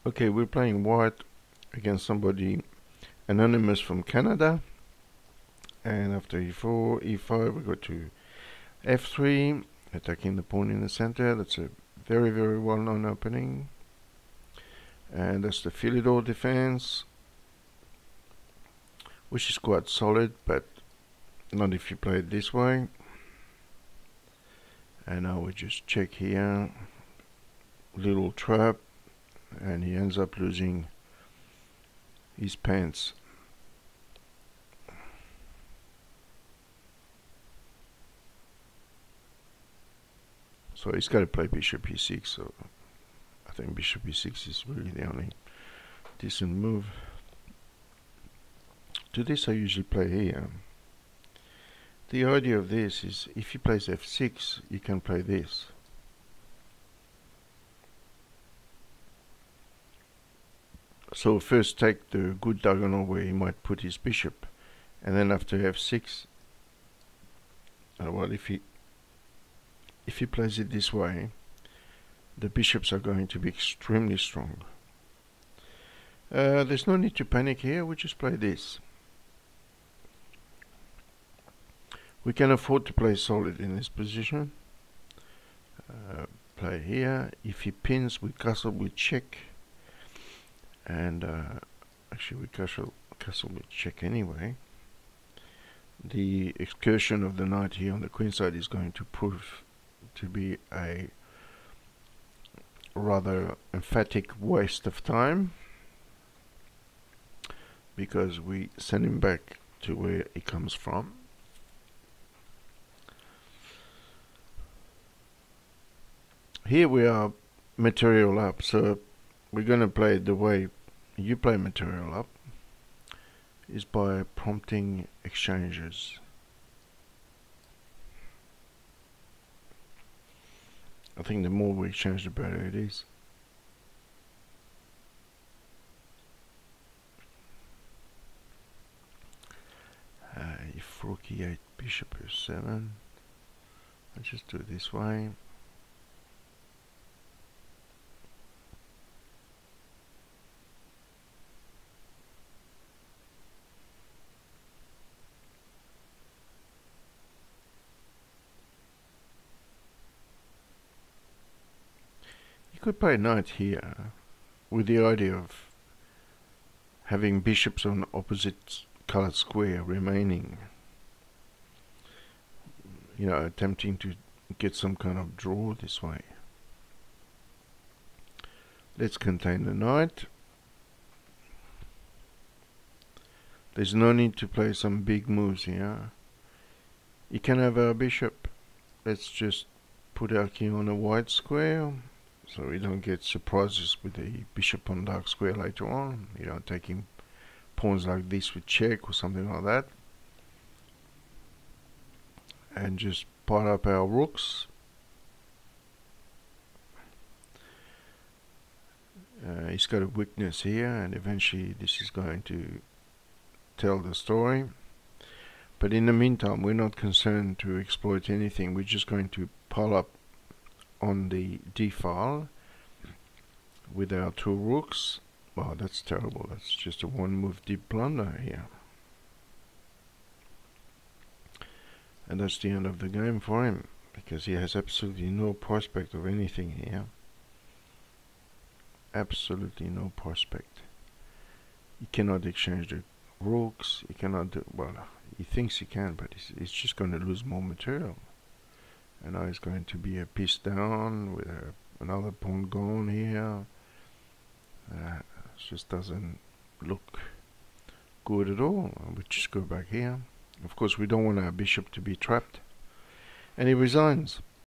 Okay, we're playing white against somebody anonymous from Canada. And after e4, e5, we go to f3, attacking the pawn in the center. That's a very, very well-known opening. And that's the Philidor defense, which is quite solid, but not if you play it this way. And now we just check here, little trap, and he ends up losing his pants. So he's got to play bishop e6, so I think bishop e6 is really the only decent move. To this I usually play here. The idea of this is if he plays f6, you can play this. So first take the good diagonal where he might put his bishop, and then after f6, well, if he plays it this way, the bishops are going to be extremely strong. There's no need to panic here, we just play this. We can afford to play solid in this position. Play here. If he pins, we castle, we check. And actually we castle with check anyway. The excursion of the knight here on the queen side is going to prove to be a rather emphatic waste of time, because we send him back to where he comes from. Here we are material up, so we're going to play the way you play material up, is by prompting exchanges. I think the more we exchange, the better it is. If rook e8, bishop e7, let's just do it this way. Could play knight here with the idea of having bishops on opposite colored square remaining, you know, attempting to get some kind of draw this way. Let's contain the knight. There's no need to play some big moves here. You can have our bishop. Let's just put our king on a white square, so we don't get surprises with the bishop on dark square later on, you know, taking pawns like this with check or something like that. And just pile up our rooks. He's got a weakness here, and eventually this is going to tell the story. But in the meantime, we're not concerned to exploit anything. We're just going to pile up on the d file with our two rooks. Wow, that's terrible. That's just a one move deep blunder here, and that's the end of the game for him, because he has absolutely no prospect of anything here. Absolutely no prospect. He cannot exchange the rooks. He cannot do, well, he thinks he can, but he's just going to lose more material. And now he's going to be a piece down with another pawn gone here. It just doesn't look good at all. We just go back here. Of course, we don't want our bishop to be trapped. And he resigns.